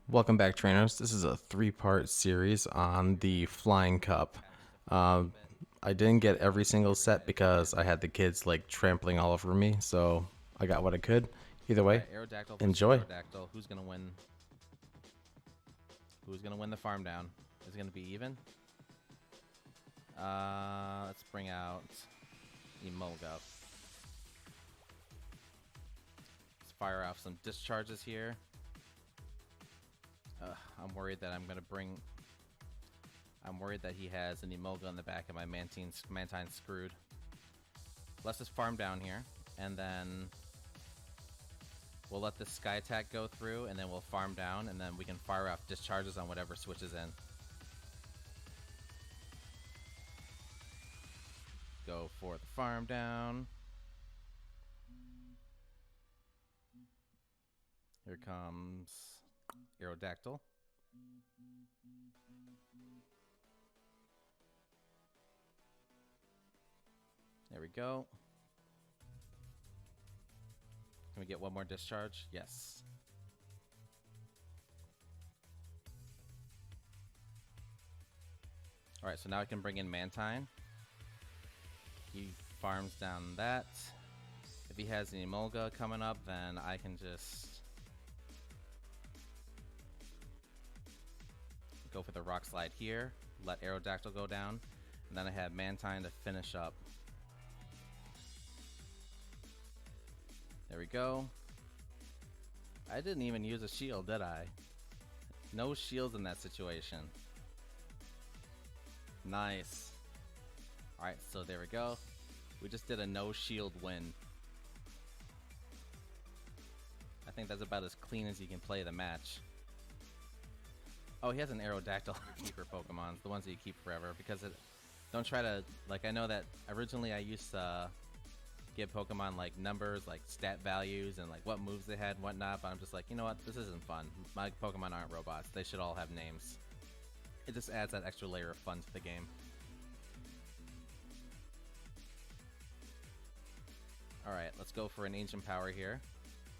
Welcome back, trainers. This is a three-part series on the Flying Cup. Uh, I didn't get every single set because I had the kids like trampling all over me, so I got what I could. Either way, Alright, Aerodactyl versus enjoy. Aerodactyl. Who's gonna win? Who's gonna win the farm down? Is it gonna be even? Let's bring out Emola. Let's fire off some discharges here. I'm worried that I'm worried that he has an Emola in the back of my Mantine screwed. Let's just farm down here, and then we'll let the Sky Attack go through, and then we'll farm down, and then we can fire off discharges on whatever switches in. Go for the farm down. Here comes Aerodactyl. There we go. Can we get one more discharge? Yes. Alright, so now I can bring in Mantine. He farms down that. If he has an Emola coming up, then I can just go for the Rock Slide here, let Aerodactyl go down, and then I have Mantine to finish up. There we go. I didn't even use a shield, did I? No shields in that situation. Nice. Alright, so there we go. We just did a no shield win. I think that's about as clean as you can play the match. Oh, he has an Aerodactyl keeper Pokemons, the ones that you keep forever, because don't try to, like, I know that originally I used to give Pokemon like numbers, like stat values, and like what moves they had and whatnot, but I'm just like, you know what, this isn't fun. My Pokemon aren't robots, they should all have names. It just adds that extra layer of fun to the game. Alright, let's go for an Ancient Power here.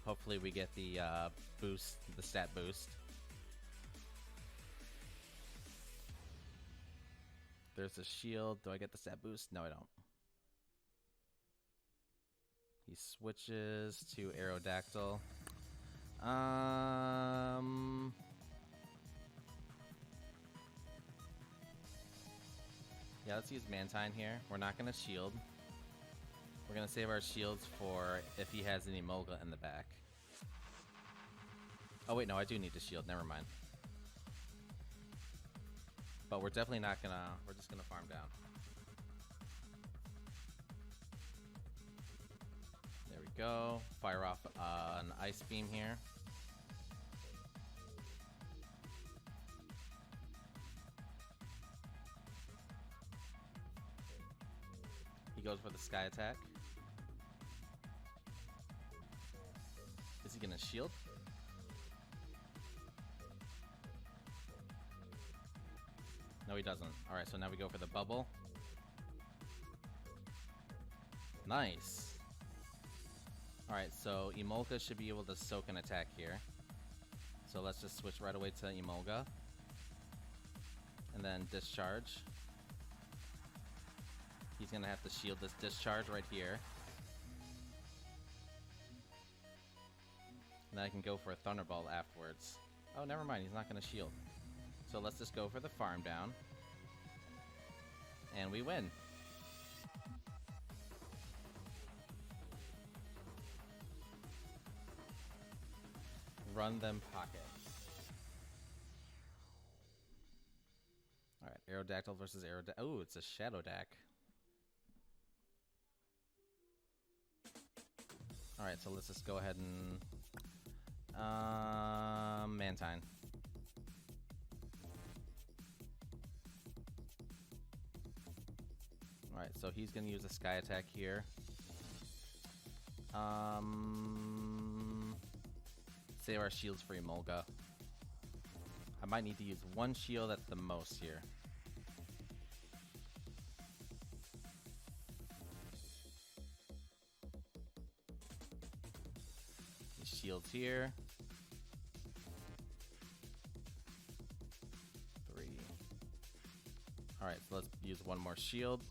Hopefully we get the boost, the stat boost. There's a shield. Do I get the stat boost? No, I don't. He switches to Aerodactyl. Yeah, let's use Mantine here. We're not going to shield. We're going to save our shields for if he has an Emola in the back. Oh, wait, no, I do need to shield. Never mind. But we're definitely not going to... We're just going to farm down. There we go. Fire off an Ice Beam here. He goes for the Sky Attack. Is he going to shield? No, he doesn't. Alright, so now we go for the bubble. Nice. Alright, so Emola should be able to soak an attack here. So let's just switch right away to Emola. And then discharge. He's going to have to shield this discharge right here. And then I can go for a Thunderbolt afterwards. Oh, never mind, he's not going to shield. So let's just go for the farm down. And we win. Run them pockets. Alright, Aerodactyl versus Aerodactyl. Oh, it's a Shadow Dak. Alright, so let's just go ahead and... Mantine. Alright, so he's going to use a Sky Attack here. Save our shields for Emola. I might need to use one shield at the most here. Shields here. Alright, so let's use one more shield.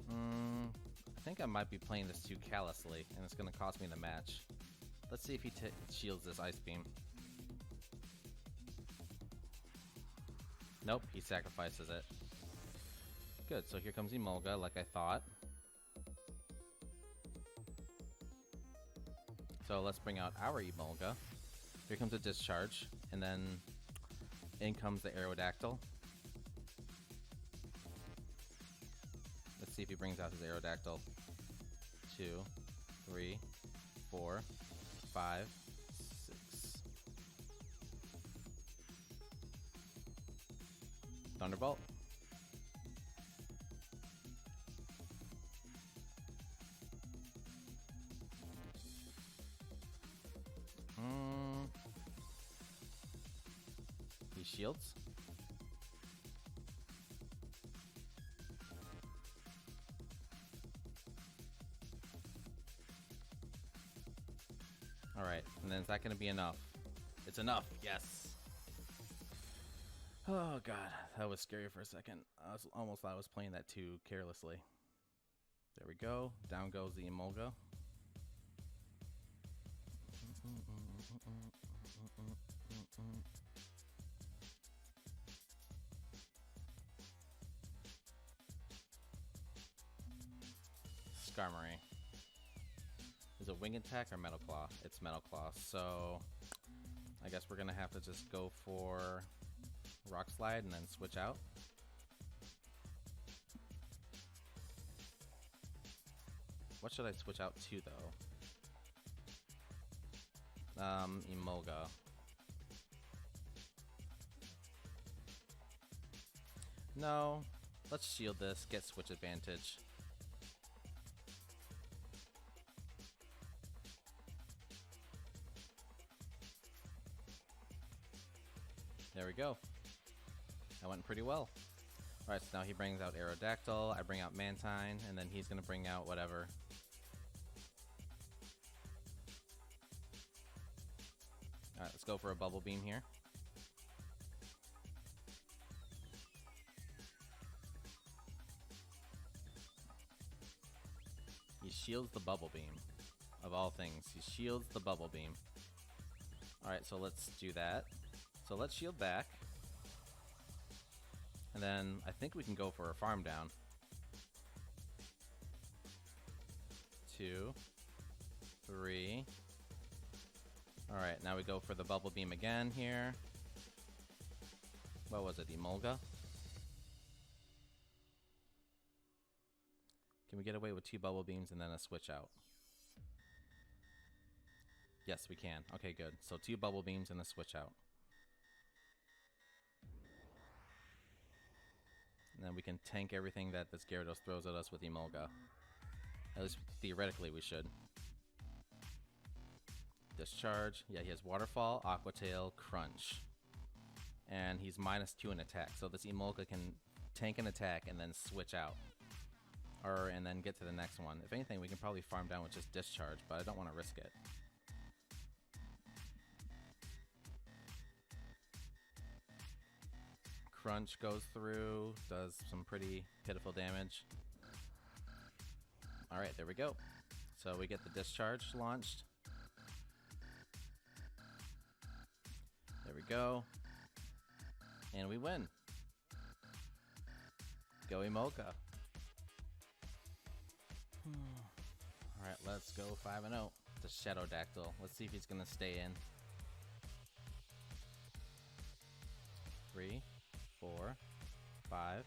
I think I might be playing this too callously, and it's going to cost me the match. Let's see if he shields this Ice Beam. Nope, he sacrifices it. Good, so here comes Emolga, like I thought. So let's bring out our Emolga. Here comes a Discharge, and then in comes the Aerodactyl. Let's see if he brings out his Aerodactyl. 2, 3, 4, 5, 6. Thunderbolt. He shields. Alright, and then is that going to be enough? It's enough, yes! Oh god, that was scary for a second. I almost thought I was playing that too carelessly. There we go, down goes the Emolga. Skarmory. Is it Wing Attack or Metal Claw? It's Metal Claw, so I guess we're gonna have to just go for Rock Slide and then switch out. What should I switch out to though? Emolga. No, let's shield this, get switch advantage. There we go. That went pretty well. Alright, so now he brings out Aerodactyl, I bring out Mantine, and then he's gonna bring out whatever. Alright, let's go for a Bubble Beam here. He shields the Bubble Beam. Of all things, he shields the Bubble Beam. Alright, so let's do that. So let's shield back. And then I think we can go for a farm down. 2, 3. Alright, now we go for the Bubble Beam again here. What was it, Emolga? Can we get away with 2 Bubble Beams and then a switch out? Yes, we can. Okay, good. So 2 Bubble Beams and a switch out. And then we can tank everything that this Gyarados throws at us with Emolga. At least theoretically we should. Discharge. Yeah, he has Waterfall, Aqua Tail, Crunch. And he's -2 in attack. So this Emolga can tank an attack and then switch out. And then get to the next one. If anything, we can probably farm down with just Discharge, but I don't want to risk it. Crunch goes through, does some pretty pitiful damage. Alright, there we go. So we get the Discharge launched. There we go. And we win. Go Emolga. Alright, let's go 5-0. The Aerodactyl. Let's see if he's gonna stay in. 3, 4, 5,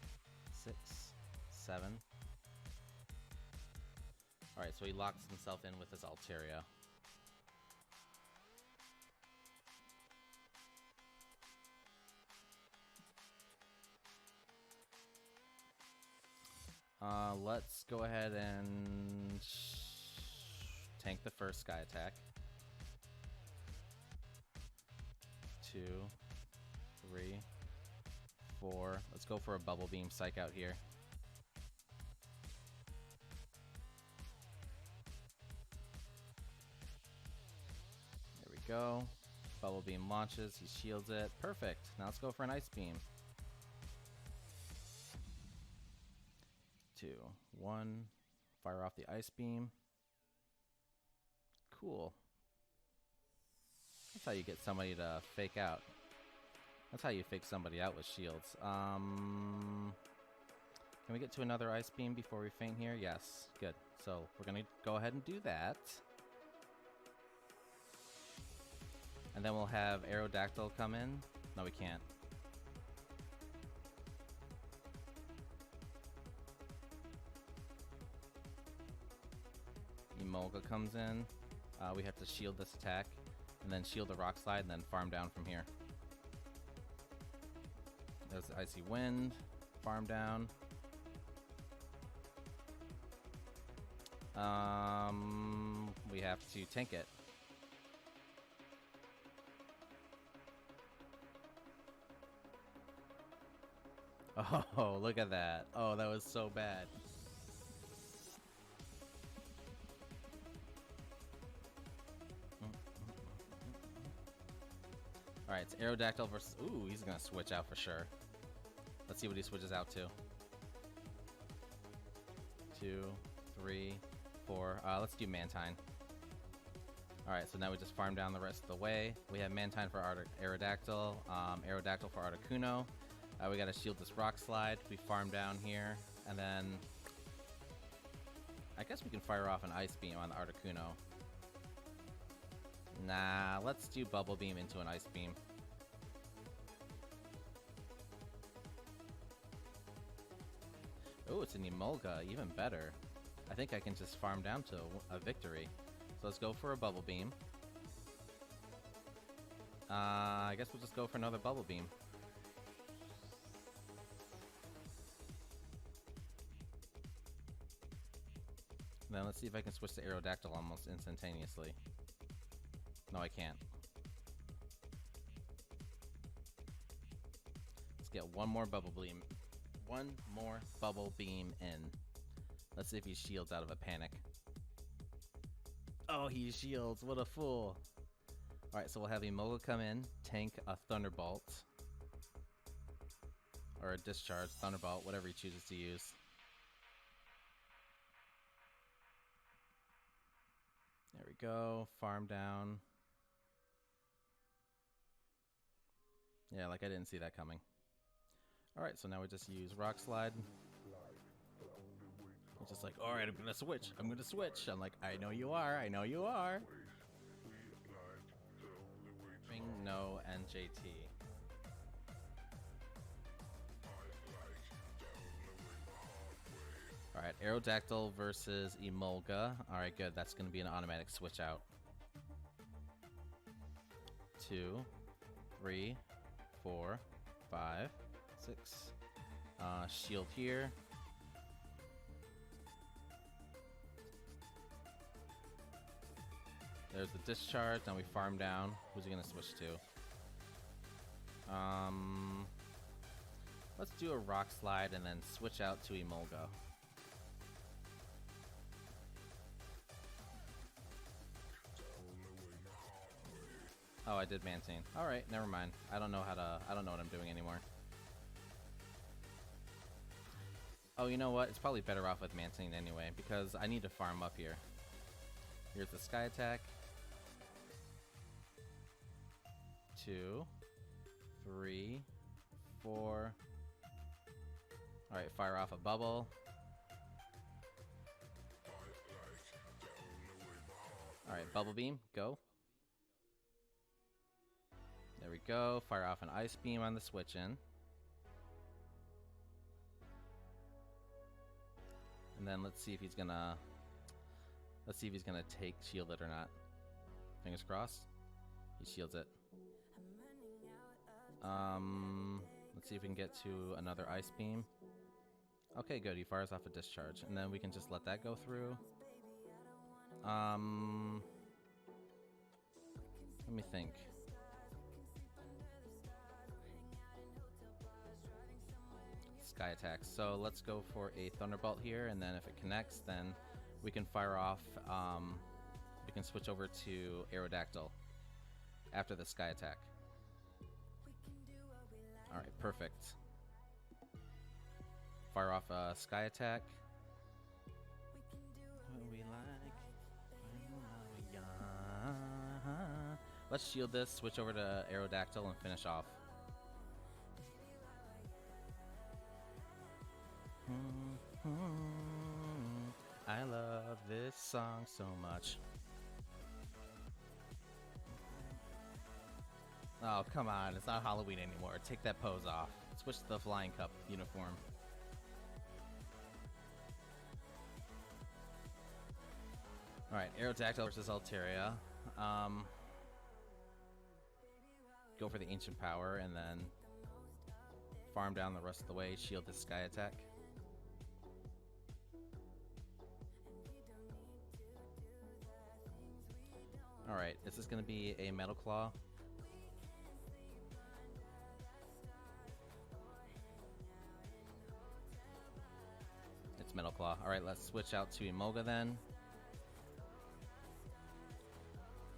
6, 7. Alright, so he locks himself in with his Altaria. Let's go ahead and tank the first Sky Attack. 2, 3, 4. Let's go for a Bubble Beam Psych out here. go. Bubble Beam launches. He shields it. Perfect. Now let's go for an Ice Beam. 2, 1. Fire off the Ice Beam. Cool. That's how you get somebody to fake out. That's how you fake somebody out with shields. Can we get to another Ice Beam before we faint here? Yes. Good. So we're going to go ahead and do that. And then we'll have Aerodactyl come in. No, we can't. Emola comes in. We have to shield this attack. And then shield the Rock Slide and then farm down from here. There's the Icy Wind. Farm down. We have to tank it. Oh, look at that. Oh, that was so bad. Alright, it's Aerodactyl versus... Ooh, he's gonna switch out for sure. Let's see what he switches out to. 2, 3, 4. Let's do Mantine. Alright, so now we just farm down the rest of the way. We have Mantine for Aerodactyl, Aerodactyl for Articuno. We gotta shield this Rock Slide. We farm down here, and then... I guess we can fire off an Ice Beam on the Articuno. Nah, let's do Bubble Beam into an Ice Beam. Oh, it's an Emola, even better. I think I can just farm down to a victory. So let's go for a Bubble Beam. I guess we'll just go for another Bubble Beam. Then let's see if I can switch to Aerodactyl almost instantaneously. No, I can't. Let's get one more Bubble Beam. One more Bubble Beam in. Let's see if he shields out of a panic. Oh, he shields. What a fool. Alright, so we'll have Emola come in, tank a Thunderbolt. Or a Discharge, Thunderbolt, whatever he chooses to use. There we go. Farm down. Yeah, like I didn't see that coming. Alright, so now we just use Rock Slide. It's just like, alright, I'm gonna switch. I'm gonna switch. I'm like, I know you are. I know you are. No NJT. Alright, Aerodactyl versus Emola. Alright, good. That's going to be an automatic switch out. 2, 3, 4, 5, 6. Shield here. There's the Discharge. Now we farm down. Who's he going to switch to? Let's do a Rock Slide and then switch out to Emola. Oh, I did Mantine. Alright, never mind. I don't know what I'm doing anymore. Oh, you know what? It's probably better off with Mantine anyway, because I need to farm up here. Here's the Sky Attack. 2, 3, 4. Alright, fire off a bubble. Alright, Bubble Beam, go. There we go. Fire off an Ice Beam on the switch in. And then let's see if he's gonna take shield it or not. Fingers crossed. He shields it. Let's see if we can get to another Ice Beam. Okay, good. He fires off a Discharge, and then we can just let that go through. Let me think. Sky Attack. So let's go for a Thunderbolt here, and then if it connects, then we can fire off. We can switch over to Aerodactyl. after the sky attack. Alright, perfect. Fire off a sky attack. What we like. Let's shield this, switch over to Aerodactyl, and finish off. I love this song so much. Oh, come on. It's not Halloween anymore. Take that pose off. Switch to the Flying Cup uniform. Alright, Aerodactyl versus Altaria. Go for the Ancient Power and then farm down the rest of the way. Shield this Sky Attack. Alright, is this going to be a Metal Claw? It's Metal Claw. Alright, let's switch out to Emola then.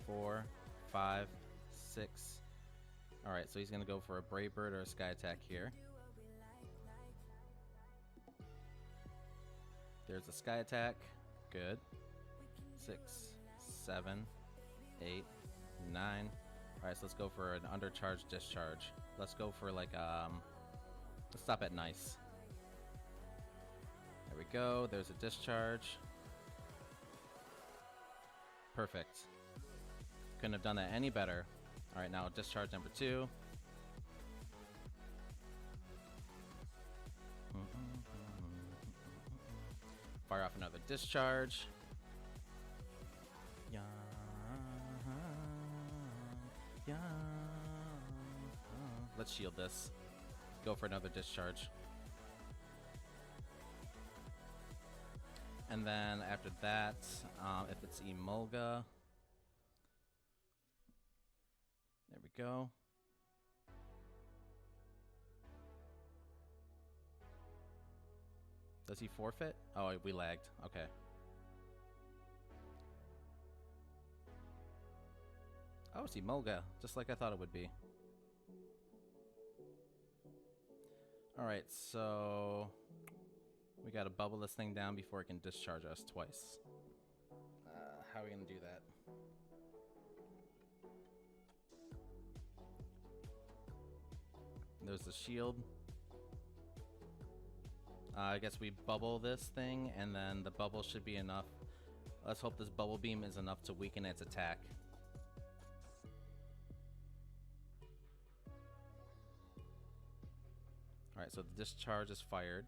4, 5, 6. Alright, so he's going to go for a Brave Bird or a Sky Attack here. There's a Sky Attack. Good. 6, 7, 8, 9. Alright, so let's go for an Undercharge Discharge. Let's go for like, let's stop at Nice. There we go. There's a Discharge. Perfect. Couldn't have done that any better. Alright, now Discharge number 2. Fire off another Discharge. Yeah. Let's shield this. Go for another Discharge. And then after that, if it's Emola, there we go. Does he forfeit? Oh, we lagged. Okay. Oh, it's Emola, just like I thought it would be. Alright, so we gotta bubble this thing down before it can discharge us twice. How are we gonna do that? There's the shield. I guess we bubble this thing, and then the bubble should be enough. Let's hope this bubble beam is enough to weaken its attack. Alright, so the discharge is fired.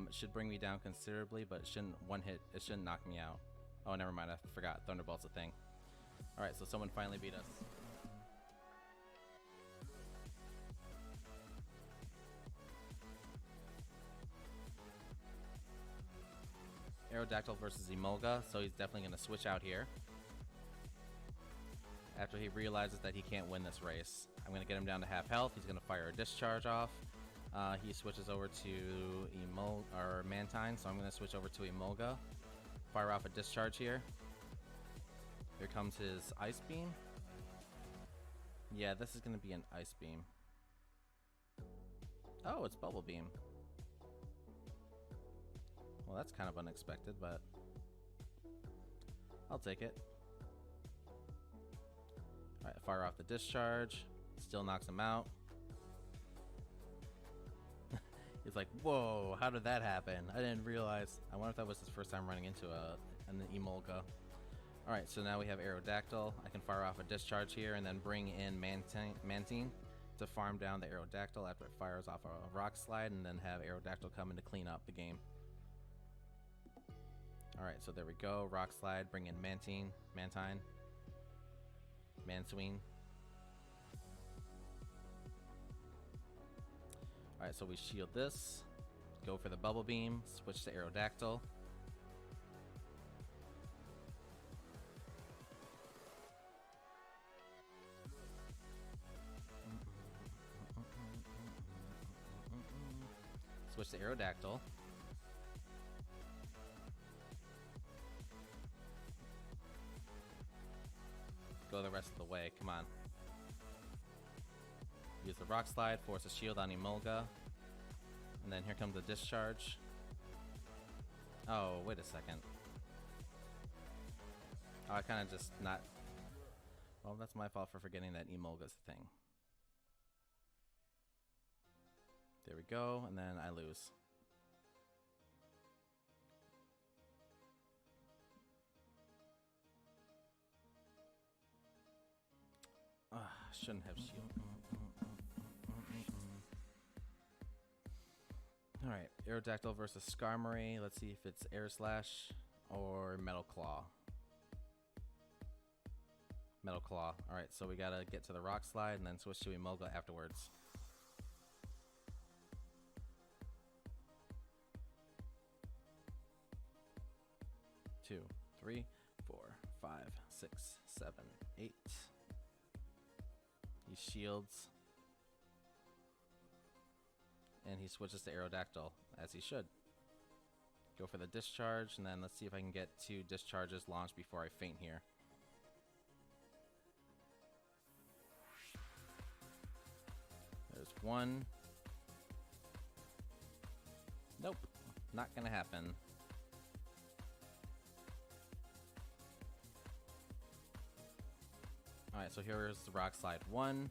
It should bring me down considerably, but it shouldn't one hit. It shouldn't knock me out. Oh, never mind. I forgot. Thunderbolt's a thing. Alright, so someone finally beat us. Aerodactyl versus Emola, so he's definitely going to switch out here. After he realizes that he can't win this race. I'm going to get him down to half health. He's going to fire a discharge off. He switches over to Mantine, so I'm going to switch over to Emola. Fire off a discharge here. Here comes his Ice Beam. Yeah, this is going to be an Ice Beam. Oh, it's Bubble Beam. Well, that's kind of unexpected, but I'll take it. Alright, fire off the discharge. Still knocks him out. He's like, whoa, how did that happen? I didn't realize. I wonder if that was his first time running into an Emola. Alright, so now we have Aerodactyl. I can fire off a discharge here and then bring in Mantine to farm down the Aerodactyl after it fires off a Rock Slide, and then have Aerodactyl come in to clean up the game. Alright, so there we go. Rock Slide, bring in Mantine. Mansween. Alright, so we shield this. Go for the Bubble Beam. Switch to Aerodactyl. Switch to Aerodactyl. Go the rest of the way. away. Come on. Use the rock slide, force a shield on Emolga. And then here comes the discharge. Oh, wait a second. Oh, I kind of just not... Well, that's my fault for forgetting that Emolga's a thing. There we go, and then I lose. Shouldn't have shield. Alright, Aerodactyl versus Skarmory. Let's see if it's Air Slash or Metal Claw. Metal Claw. Alright, so we gotta get to the Rock Slide and then switch to Emolga afterwards. Two, three, 4, 5, 6, 7, 8. He shields. And he switches to Aerodactyl, as he should. Go for the discharge, and then let's see if I can get 2 discharges launched before I faint here. There's 1. Nope, not gonna happen. Alright, so here's the Rock Slide 1.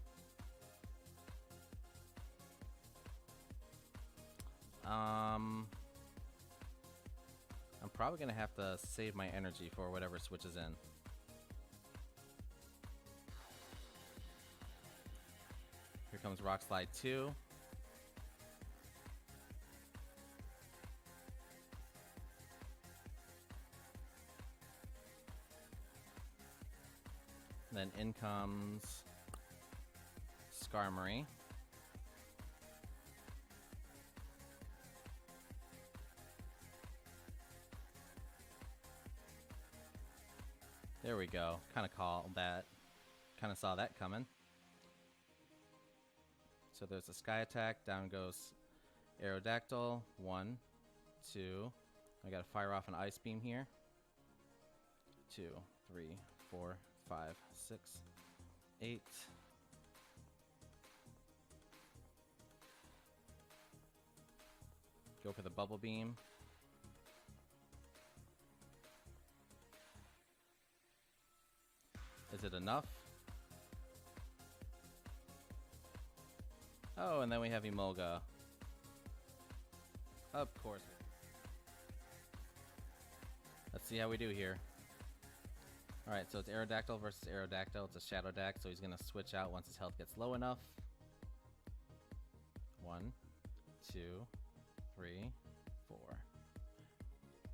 I'm probably gonna have to save my energy for whatever switches in. Here comes Rock Slide 2. Then in comes Skarmory. There we go. Kind of called that. Kind of saw that coming. So there's a Sky Attack. Down goes Aerodactyl. 1, 2. I gotta fire off an Ice Beam here. 2, 3, 4, 5, 6, 8. Go for the Bubble Beam. Is it enough? Oh, and then we have Emolga. Of course. Let's see how we do here. Alright, so it's Aerodactyl versus Aerodactyl. It's a Shadow Dact, so he's going to switch out once his health gets low enough. 1, 2, 3, 4,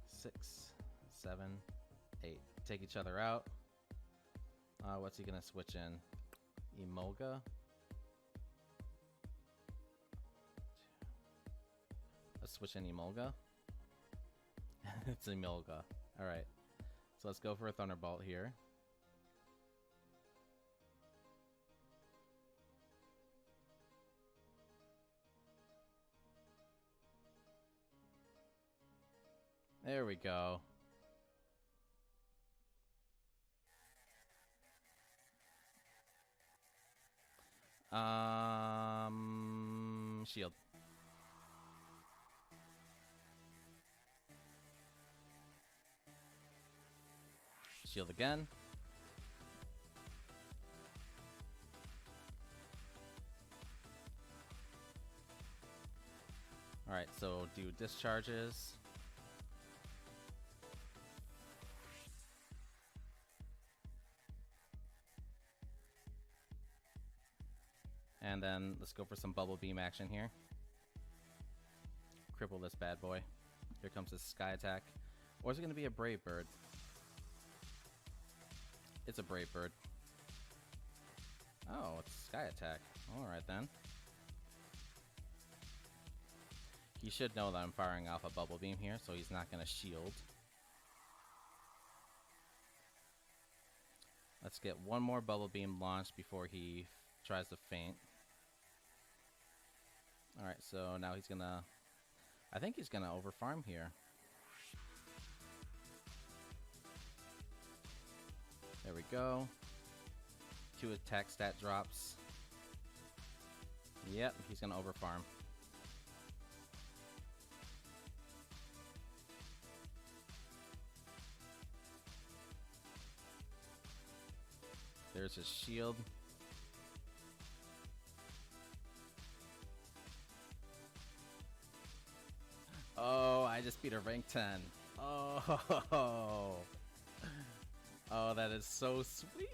6, 7, 8. Take each other out. What's he going to switch in? Emolga. Let's switch in Emolga. It's Emolga. Alright. So let's go for a Thunderbolt here. There we go. Shield. Shield again. Alright, so do discharges. And then let's go for some Bubble Beam action here. Cripple this bad boy. Here comes his Sky Attack. Or is it going to be a Brave Bird? It's a Brave Bird. Oh, it's Sky Attack. Alright then. He should know that I'm firing off a Bubble Beam here, so he's not going to shield. Let's get one more Bubble Beam launched before he tries to faint. Alright, so now he's going to... I think he's going to overfarm here. There we go. 2 attack stat drops. Yep, he's gonna overfarm. There's his shield. Oh, I just beat a rank 10. Oh, oh, that is so sweet.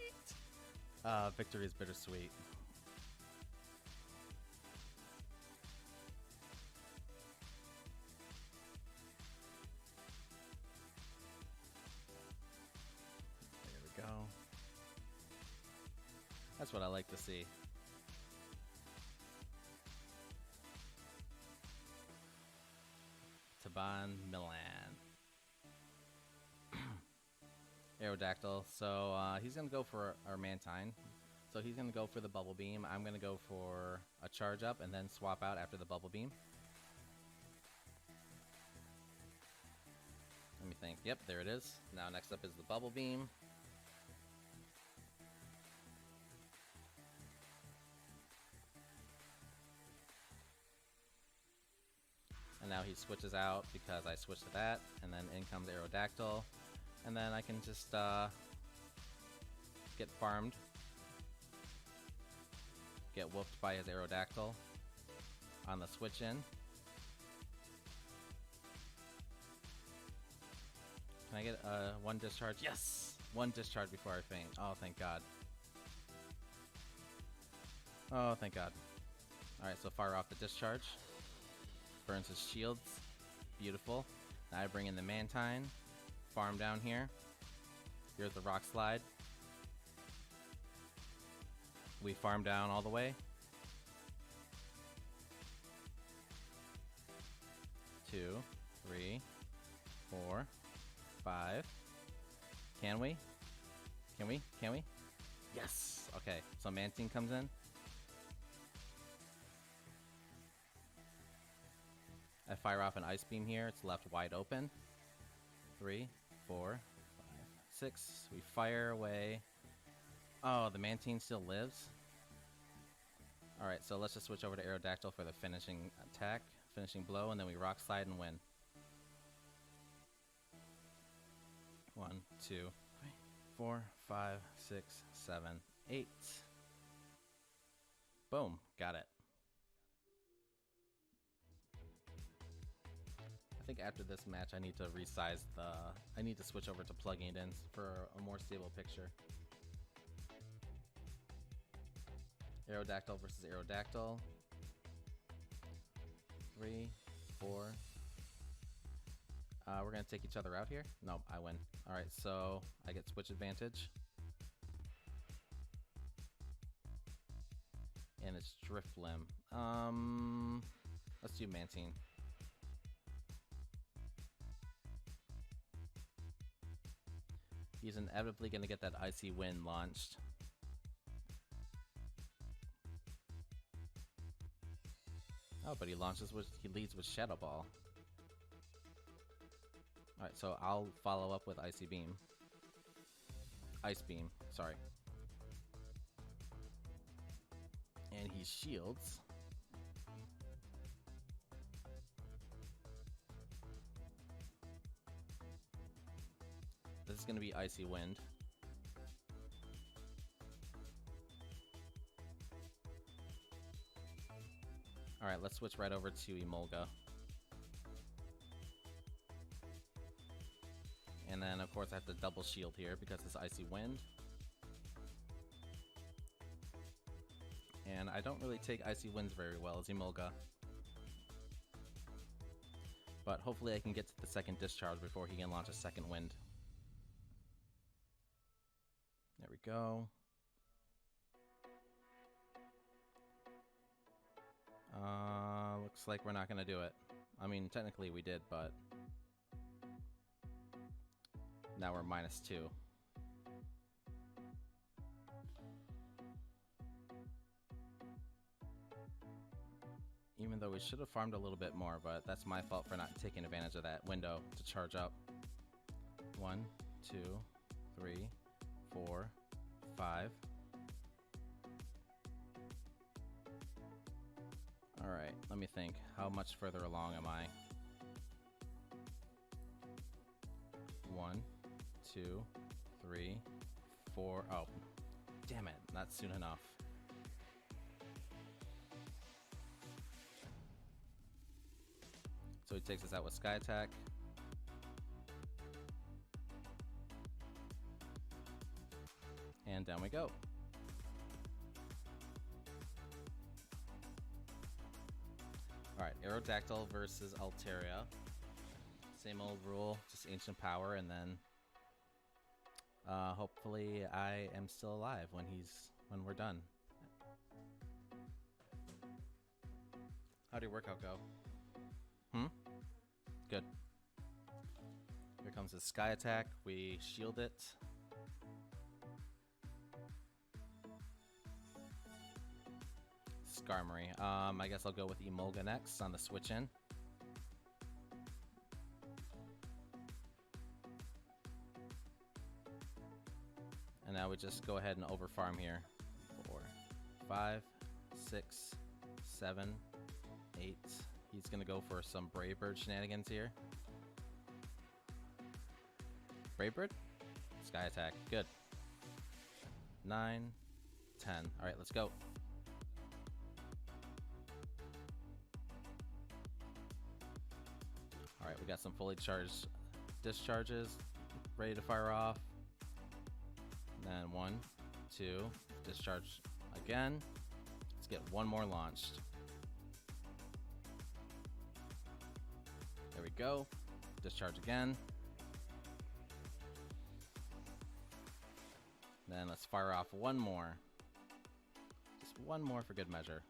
Victory is bittersweet. There we go. That's what I like to see. Taban Milan. Aerodactyl. So he's going to go for our Mantine. So he's going to go for the Bubble Beam. I'm going to go for a Charge Up and then swap out after the Bubble Beam. Let me think. Yep, there it is. Now next up is the Bubble Beam. And now he switches out because I switched to that. And then in comes Aerodactyl. And then I can just get farmed. Get whooped by his Aerodactyl on the switch in. Can I get one discharge? Yes! One discharge before I faint. Oh, thank God. Oh, thank God. Alright, so fire off the discharge. Burns his shields. Beautiful. Now I bring in the Mantine. Farm down here. Here's the Rock Slide. We farm down all the way. 2, 3, 4, 5. Can we? Can we? Can we? Yes! Okay, so Mantine comes in. I fire off an Ice Beam here. It's left wide open. 3, 4, 5, 6. We fire away. Oh, the Mantine still lives? Alright, so let's just switch over to Aerodactyl for the finishing attack, finishing blow, and then we Rock Slide and win. 1, 2, 3, 4, 5, 6, 7, 8. Boom, got it. I think after this match I need to resize I need to switch over to plugging it in for a more stable picture. Aerodactyl versus Aerodactyl. 3, 4. We're gonna take each other out here. No, I win. Alright, so I get switch advantage. And it's Drift Limb. Let's do Mantine. He's inevitably gonna get that Icy Wind launched. Oh, but he leads with Shadow Ball. Alright, so I'll follow up with Icy Beam. Ice Beam, sorry. And he shields. This is gonna be Icy Wind. Alright, let's switch right over to Emola. And then, of course, I have to double shield here because it's Icy Wind. And I don't really take Icy Winds very well as Emola. But hopefully I can get to the second discharge before he can launch a second wind. There we go. Looks like we're not gonna do it. I mean, technically we did, but now we're -2. Even though we should have farmed a little bit more, but that's my fault for not taking advantage of that window to charge up. 1, 2, 3, 4, 5. Alright, let me think. How much further along am I? 1, 2, 3, 4. Oh, damn it. Not soon enough. So he takes us out with Sky Attack. And down we go. Alright, Aerodactyl versus Altaria. Same old rule, just ancient power, and then hopefully I am still alive when we're done. How'd your workout go? Good. Here comes the Sky Attack. We shield it. Skarmory. I guess I'll go with Emola next on the switch in. And now we just go ahead and overfarm here. 4, 5, 6, 7, 8. He's gonna go for some Brave Bird shenanigans here. Brave Bird? Sky Attack. Good. 9, 10. Alright, let's go. Alright, we got some fully charged discharges ready to fire off. And then 1, 2, discharge again. Let's get one more launched. There we go. Discharge again. Then let's fire off one more. Just one more for good measure.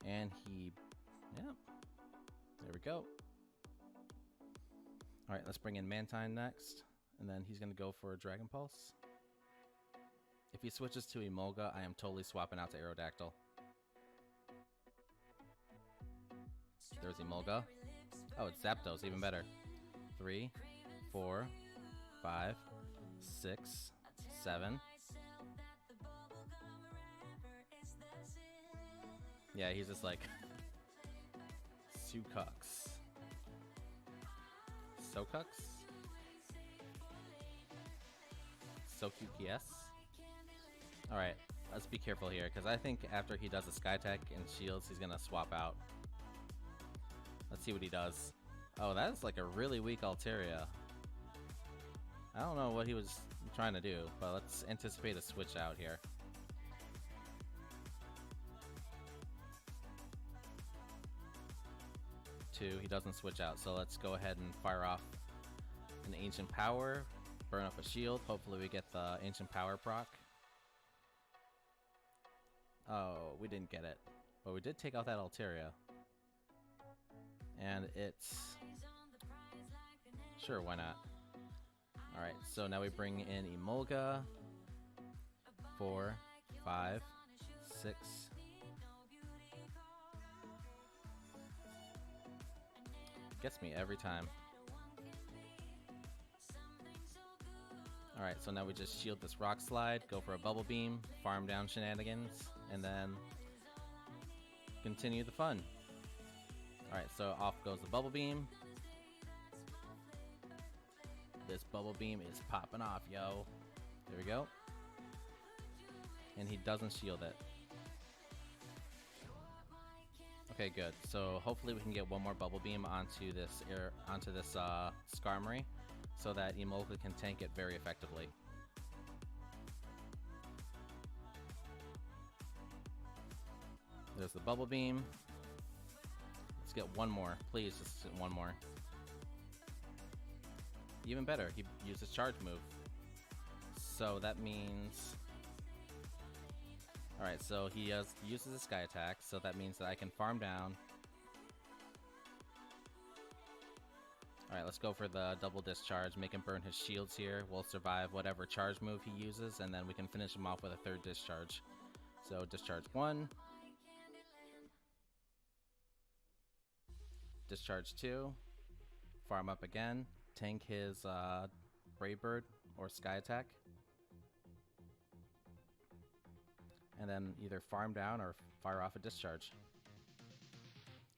And yep. There we go. Alright, let's bring in Mantine next. And then he's going to go for a Dragon Pulse. If he switches to Emola, I am totally swapping out to Aerodactyl. There's Emola. Oh, it's Zapdos, even better. 3, 4, 5, 6, 7. Yeah, he's just like Sukux. Sokux? Sokuks? Alright, let's be careful here, because I think after he does a Sky Attack and shields, he's gonna swap out. Let's see what he does. Oh, that's like a really weak Altaria. I don't know what he was trying to do, but let's anticipate a switch out here. He doesn't switch out, so let's go ahead and fire off an Ancient Power, burn up a shield. Hopefully we get the Ancient Power proc. Oh, we didn't get it, but we did take out that Altaria. And it's... Sure, why not? Alright, so now we bring in Emola. 4, 5, 6... Gets me every time. Alright, so now we just shield this Rock Slide, go for a Bubble Beam, farm down shenanigans, and then continue the fun. Alright, so off goes the Bubble Beam. This Bubble Beam is popping off, yo. There we go. And he doesn't shield it. Okay, good. So hopefully we can get one more Bubble Beam onto this Skarmory, so that Emola can tank it very effectively. There's the Bubble Beam. Let's get one more, please. Just one more. Even better, he uses Charge Move. So that means... Alright, so he uses a Sky Attack, so that means that I can farm down. Alright, let's go for the double discharge, make him burn his shields here. We'll survive whatever charge move he uses, and then we can finish him off with a third discharge. So discharge 1. Discharge 2. Farm up again. Tank his Brave Bird or Sky Attack. and then either farm down or fire off a discharge.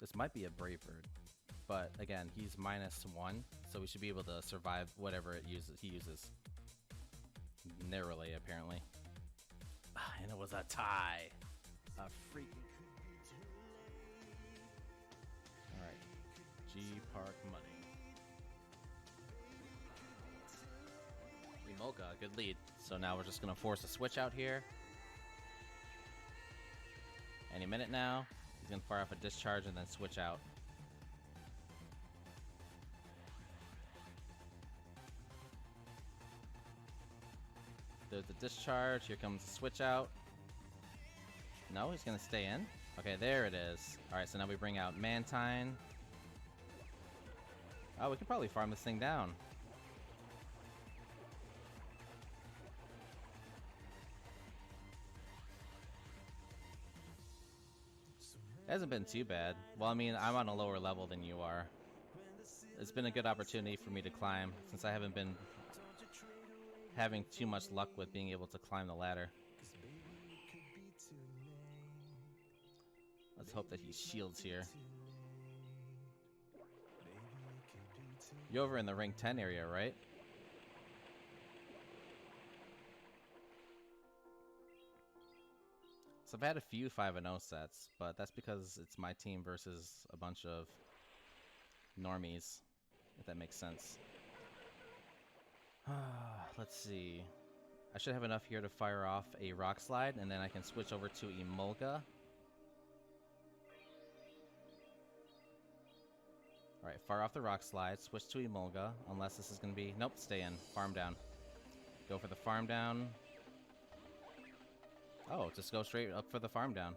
This might be a Brave Bird, but again, he's -1, so we should be able to survive whatever he uses. Narrowly, apparently. And it was a tie. A freaking... Alright. G Park money. Emolga, good lead. So now we're just going to force a switch out here. Any minute now. He's going to fire off a discharge and then switch out. There's the discharge. Here comes the switch out. No, he's going to stay in. Okay, there it is. Alright, so now we bring out Mantine. Oh, we could probably farm this thing down. It hasn't been too bad. Well, I mean, I'm on a lower level than you are. It's been a good opportunity for me to climb, since I haven't been having too much luck with being able to climb the ladder. Let's hope that he shields here. You're over in the rank 10 area, right? So I've had a few 5-0 sets, but that's because it's my team versus a bunch of normies, if that makes sense. Let's see. I should have enough here to fire off a rock slide, and then I can switch over to Emolga. Alright, fire off the rock slide, switch to Emolga, unless this is going to be... Nope, stay in. Farm down. Go for the farm down. Oh, just go straight up for the farm down.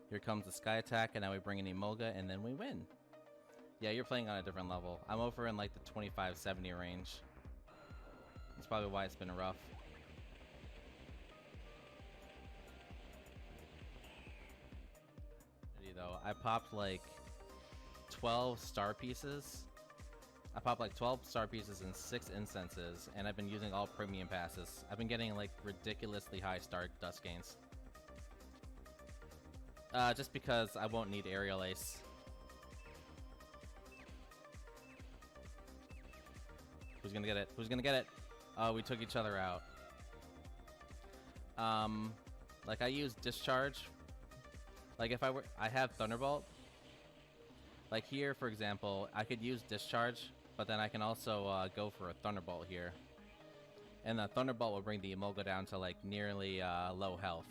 Here comes the sky attack, and now we bring in Emolga, and then we win. Yeah, you're playing on a different level. I'm over in like the 25-70 range. That's probably why it's been rough. Though I popped like 12 star pieces. I popped like 12 star pieces and 6 incenses, and I've been using all premium passes. I've been getting like ridiculously high star dust gains. Just because I won't need aerial ace. Who's gonna get it? Who's gonna get it? Oh, we took each other out. Like I use discharge. Like if I have Thunderbolt. Like here, for example, I could use discharge, but then I can also go for a Thunderbolt here. And the Thunderbolt will bring the Emolga down to like nearly low health.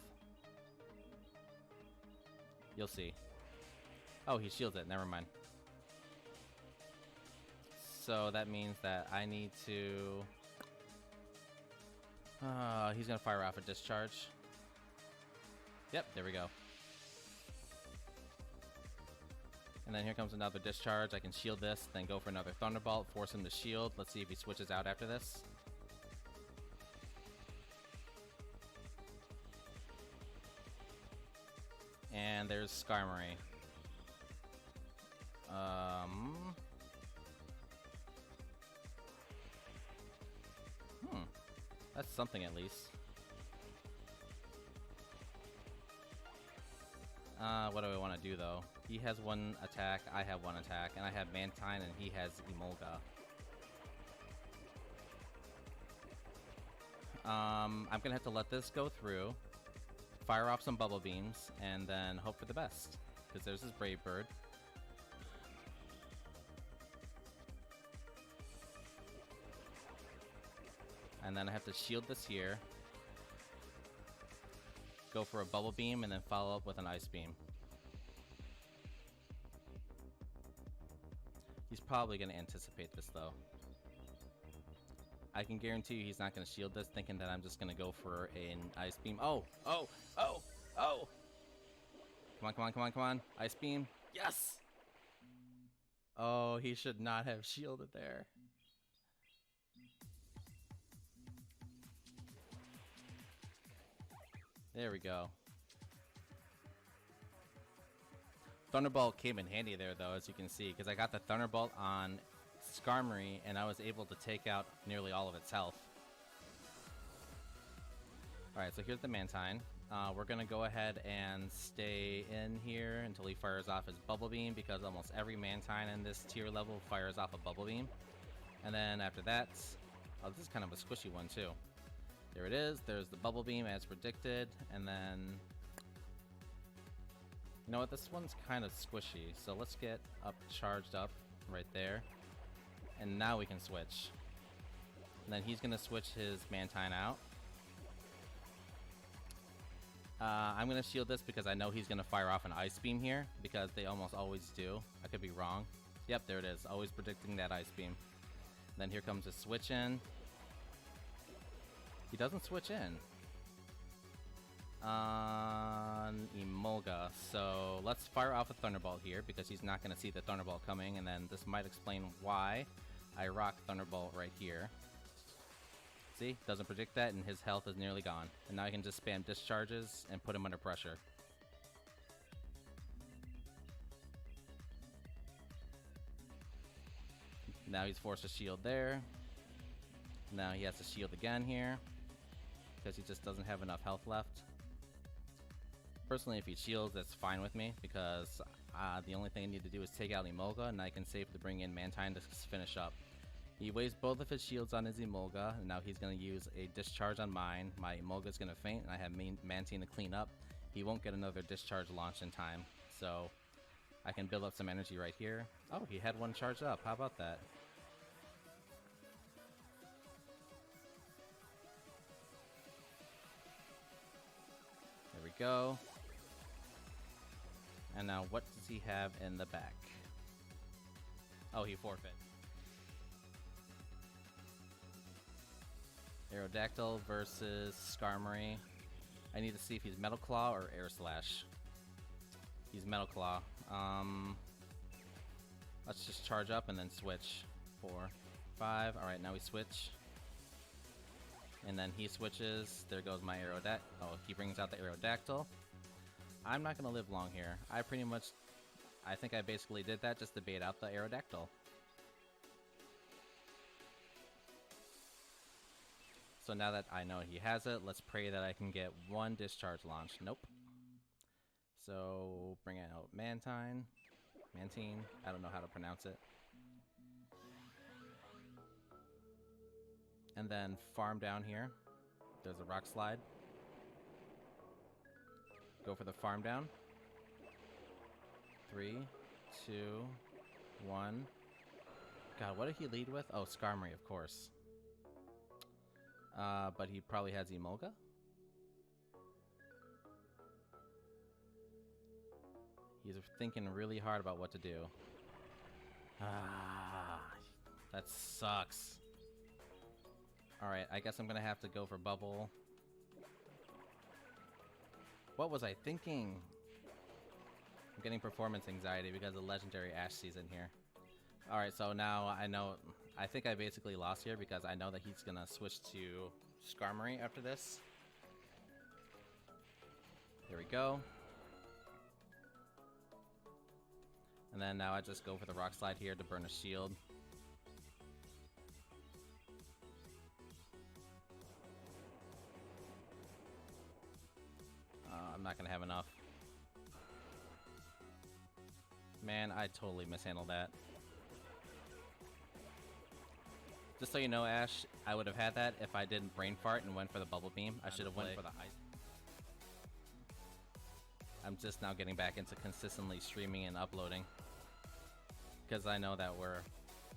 You'll see. Oh, he shields it. Never mind. So that means that I need to... he's gonna fire off a discharge. Yep, there we go. And then here comes another discharge. I can shield this, then go for another Thunderbolt, force him to shield. Let's see if he switches out after this. And there's Skarmory. That's something at least. What do I want to do though? He has one attack, I have one attack, and I have Mantine and he has Emolga. I'm gonna have to let this go through, fire off some bubble beams, and then hope for the best. Because there's this Brave Bird. And then I have to shield this here. Go for a bubble beam and then follow up with an ice beam. He's probably going to anticipate this though. I can guarantee you he's not going to shield this, thinking that I'm just going to go for an ice beam. Oh! Oh! Oh! Oh! Come on, come on, come on, come on. Ice beam. Yes! Oh, he should not have shielded there. There we go. Thunderbolt came in handy there, though, as you can see, because I got the Thunderbolt on Skarmory, and I was able to take out nearly all of its health. Alright, so here's the Mantine. We're gonna go ahead and stay in here until he fires off his Bubble Beam, because almost every Mantine in this tier level fires off a Bubble Beam. And then after that, oh, this is kind of a squishy one too. There it is, there's the Bubble Beam as predicted, and then... You know what, this one's kind of squishy, so let's get up charged up right there. And now we can switch. And then he's gonna switch his Mantine out. I'm gonna shield this because I know he's gonna fire off an Ice Beam here, because they almost always do. I could be wrong. Yep, there it is. Always predicting that Ice Beam. Then here comes a switch in. He doesn't switch in on Emolga, so let's fire off a Thunderbolt here because he's not gonna see the Thunderbolt coming, and then this might explain why I rock Thunderbolt right here. See, doesn't predict that, and his health is nearly gone. And now I can just spam discharges and put him under pressure. Now he's forced to shield there. Now he has to shield again here, because he just doesn't have enough health left. Personally, if he shields, that's fine with me, because the only thing I need to do is take out Emolga, and I can safely bring in Mantine to finish up. He wastes both of his shields on his Emolga, and now he's going to use a discharge on mine. My Emolga's going to faint, and I have Mantine to clean up. He won't get another discharge launch in time, so I can build up some energy right here. Oh, he had one charged up. How about that? There we go. And now what does he have in the back? Oh, he forfeit. Aerodactyl versus Skarmory. I need to see if he's Metal Claw or Air Slash. He's Metal Claw. Let's just charge up and then switch. 4, 5. Alright, now we switch. And then he switches. There goes my Aerodactyl. Oh, he brings out the Aerodactyl. I'm not going to live long here. I think I basically did that just to bait out the Aerodactyl. So now that I know he has it, let's pray that I can get one discharge launch. Nope. So bring out Mantine. I don't know how to pronounce it. And then farm down here. There's a rock slide. Go for the farm down. 3, 2, 1. God, what did he lead with? Oh, Skarmory, of course. But he probably has Emolga. He's thinking really hard about what to do. Ah, that sucks. Alright, I guess I'm gonna have to go for Bubble. What was I thinking? I'm getting performance anxiety because of Legendary Ash season here. Alright, so now I know... I think I basically lost here because I know that he's gonna switch to Skarmory after this. There we go. And then now I just go for the Rock Slide here to burn a shield. I'm not gonna have enough. Man, I totally mishandled that. Just so you know, Ash, I would have had that if I didn't brain fart and went for the Bubble Beam. I should have went for the ice. I'm just now getting back into consistently streaming and uploading. Because I know that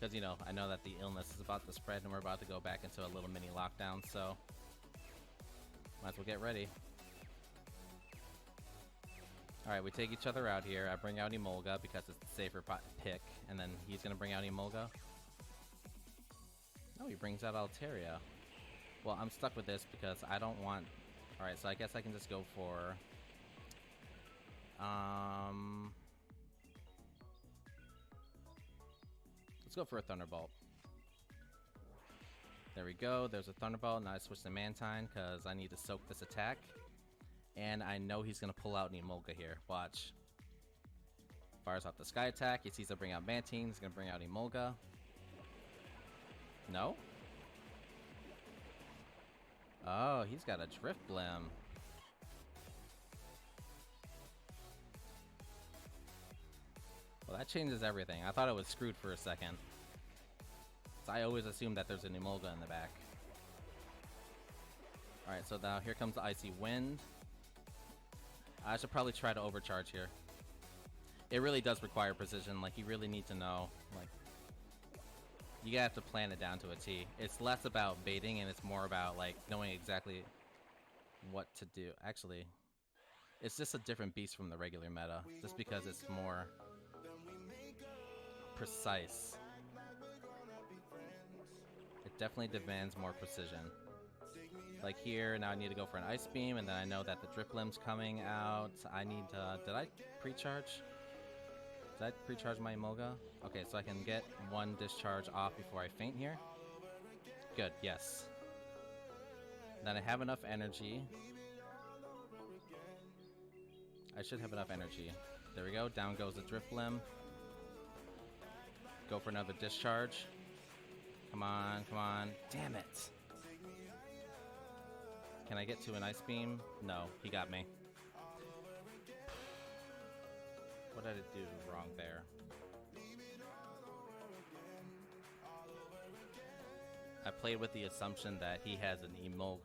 I know that the illness is about to spread and we're about to go back into a little mini lockdown, so might as well get ready. Alright, we take each other out here. I bring out Emolga because it's the safer pick, and then he's going to bring out Emolga. Oh, he brings out Altaria. Well, I'm stuck with this because I don't want... Alright, so I guess I can just go for... Let's go for a Thunderbolt. There we go. There's a Thunderbolt. Now I switch to Mantine because I need to soak this attack. And I know he's going to pull out an Emolga here. Watch. Fires off the Sky Attack. He sees I bring out Mantine. He's going to bring out Emolga. No? Oh, he's got a Drift Blim. Well, that changes everything. I thought it was screwed for a second. So I always assume that there's an Emola in the back. Alright, so now here comes the Icy Wind. I should probably try to overcharge here. It really does require precision. Like, you really need to know. Like, you gotta have to plan it down to a T. It's less about baiting and it's more about, like, knowing exactly what to do. Actually, it's just a different beast from the regular meta. Just because it's more precise. It definitely demands more precision. Like here, now I need to go for an Ice Beam, and then I know that the Drip Blim's coming out. I need to... Did I pre-charge? Did I pre-charge my Emola? Okay, so I can get one discharge off before I faint here. Good, yes. Then I have enough energy. I should have enough energy. There we go, down goes the Drift Blim. Go for another discharge. Come on, come on. Damn it! Can I get to an Ice Beam? No, he got me. What did I do wrong there? I played with the assumption that he has an Emola